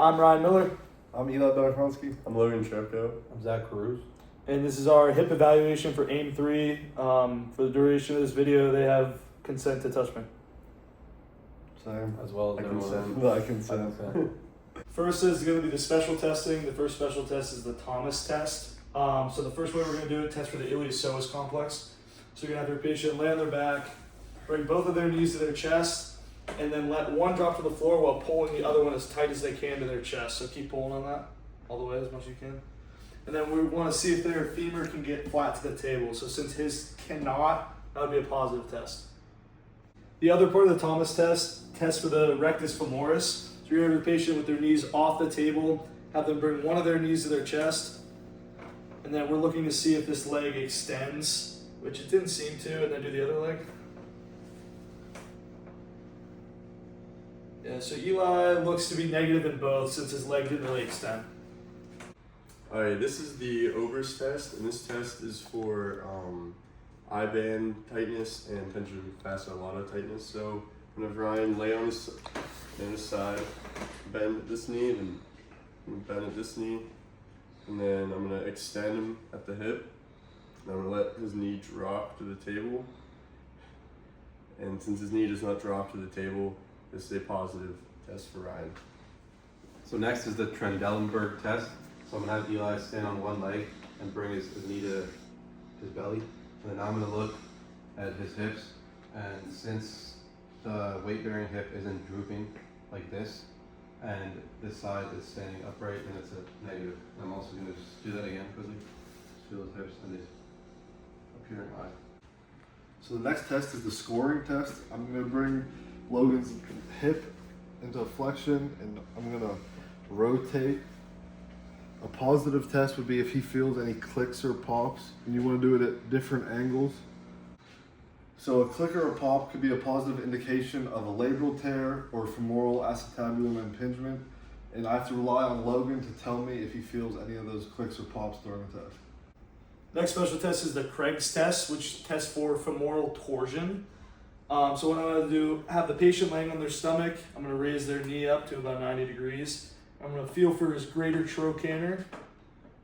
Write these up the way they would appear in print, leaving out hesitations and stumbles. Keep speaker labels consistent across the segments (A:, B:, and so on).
A: I'm Ryan Miller,
B: I'm Eli Darkowski.
C: I'm Logan Sharko.
D: I'm Zach Cruz.
A: and this is our hip evaluation for AIM 3. For the duration of this video, they have consent to touch me.
B: Same.
D: As well as
C: I
D: everyone.
C: consent.
B: I consent.
A: First is going to be the special testing. The first special test is the Thomas test. So the first way we're going to do it, test for the iliopsoas complex. So you're going to have your patient lay on their back, bring both of their knees to their chest, and then let one drop to the floor while pulling the other one as tight as they can to their chest. So keep pulling on that all the way as much as you can. And then we want to see if their femur can get flat to the table. So since his cannot, that would be a positive test. The other part of the Thomas test for the rectus femoris. So you're going to have your patient with their knees off the table, have them bring one of their knees to their chest, and then we're looking to see if this leg extends, which it didn't seem to, and then do the other leg. Yeah, so Eli looks to be negative in both since his leg didn't really extend.
C: Alright, this is the Ober's test, and this test is for I-band tightness and tension fascia lata tightness. So I'm going to have Ryan lay on his side, bend at this knee, and bend at this knee, and then I'm going to extend him at the hip, and I'm going to let his knee drop to the table. And since his knee does not drop to the table, this is a positive test for Ryan.
D: So next is the Trendelenburg test. So I'm gonna have Eli stand on one leg and bring his knee to his belly. And then I'm gonna look at his hips. And since the weight-bearing hip isn't drooping like this, and this side is standing upright, then it's a negative. I'm also gonna just do that again quickly. Just feel his hips and they appear in eye.
B: So the next test is the scoring test. I'm going to bring Logan's hip into flexion and I'm going to rotate. A positive test would be if he feels any clicks or pops, and you want to do it at different angles. So a click or a pop could be a positive indication of a labral tear or femoral acetabulum impingement, and I have to rely on Logan to tell me if he feels any of those clicks or pops during the test.
A: Next special test is the Craig's test, which tests for femoral torsion. So what I'm going to do, have the patient laying on their stomach. I'm going to raise their knee up to about 90 degrees. I'm going to feel for his greater trochanter.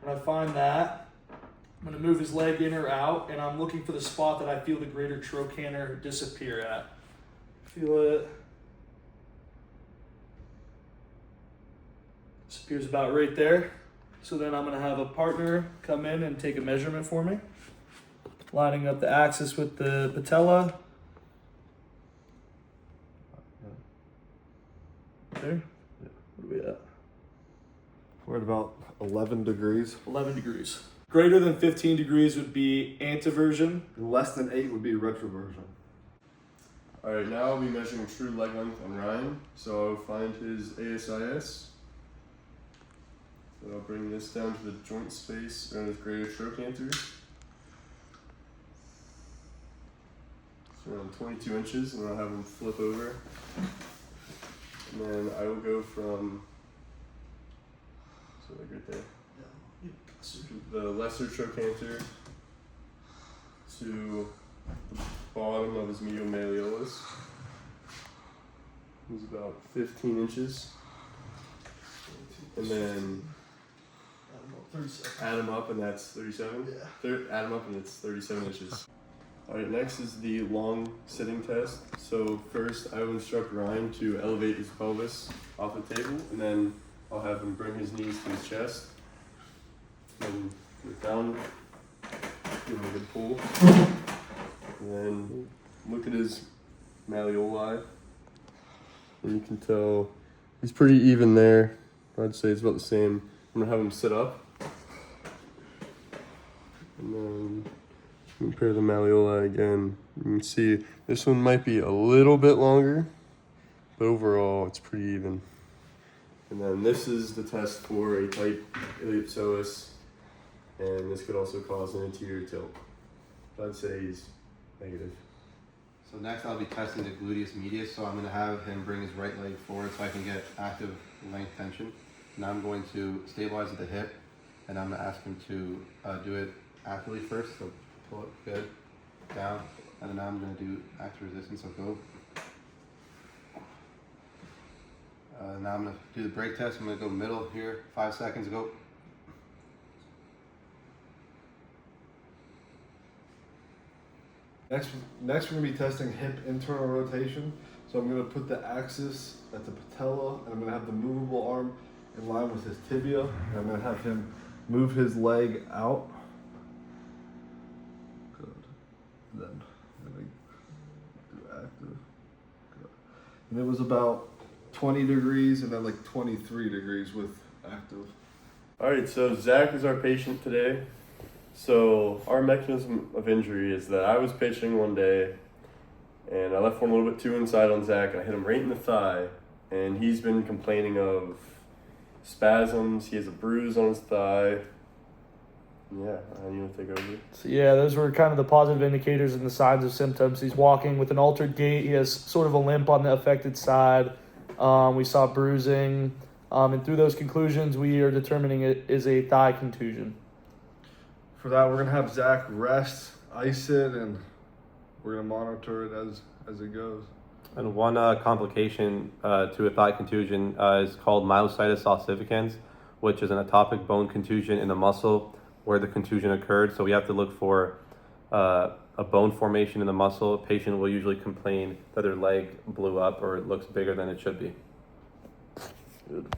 A: When I find that, I'm going to move his leg in or out, and I'm looking for the spot that I feel the greater trochanter disappear at. Feel it. Disappears about right there. So then I'm going to have a partner come in and take a measurement for me, lining up the axis with the patella. There. What are we at?
B: We're at about 11 degrees.
A: 11 degrees. Greater than 15 degrees would be anteversion.
B: Less than 8 would be retroversion.
C: Alright, now I'll be measuring true leg length on Ryan. So I'll find his ASIS. So I'll bring this down to the joint space around his greater trochanter. It's around 22 inches, and I'll have him flip over. And then I will go from, so like right there, the lesser trochanter to the bottom of his medial malleolus. It's about 15 inches. And then add them up, and that's 37? Yeah. Add them up, and it's 37 inches. Alright, next is the long sitting test. So first, I will instruct Ryan to elevate his pelvis off the table, and then I'll have him bring his knees to his chest. And get down, give him a good pull. And then look at his malleoli. And you can tell he's pretty even there. I'd say it's about the same. I'm gonna have him sit up. And then compare the malleoli again. You can see this one might be a little bit longer, but overall it's pretty even. And then this is the test for a tight iliopsoas, and this could also cause an anterior tilt. But I'd say he's negative.
D: So next I'll be testing the gluteus medius. So I'm gonna have him bring his right leg forward so I can get active length tension. Now I'm going to stabilize at the hip, and I'm gonna ask him to do it actively first. So pull it good, down, and then now I'm gonna do active resistance. So go, Now I'm gonna do the brake test. I'm gonna go middle here, 5 seconds, go.
B: Next we're gonna be testing hip internal rotation. So I'm gonna put the axis at the patella, and I'm gonna have the movable arm in line with his tibia, and I'm gonna have him move his leg out. Good. And then I'm gonna do active. Good. And it was about 20 degrees, and then like 23 degrees with active.
C: All right, so Zach is our patient today. So our mechanism of injury is that I was pitching one day, and I left one a little bit too inside on Zach. I hit him right in the thigh, and he's been complaining of spasms. He has a bruise on his thigh. Yeah, you want to take over?
A: So yeah, those were kind of the positive indicators and the signs of symptoms. He's walking with an altered gait. He has sort of a limp on the affected side. We saw bruising. And through those conclusions, we are determining it is a thigh contusion.
B: For that, we're gonna have Zach rest, ice it, and we're gonna monitor it as it goes.
D: And one complication to a thigh contusion is called myositis ossificans, which is an atopic bone contusion in the muscle where the contusion occurred. So we have to look for a bone formation in the muscle. A patient will usually complain that their leg blew up or it looks bigger than it should be.
A: Good.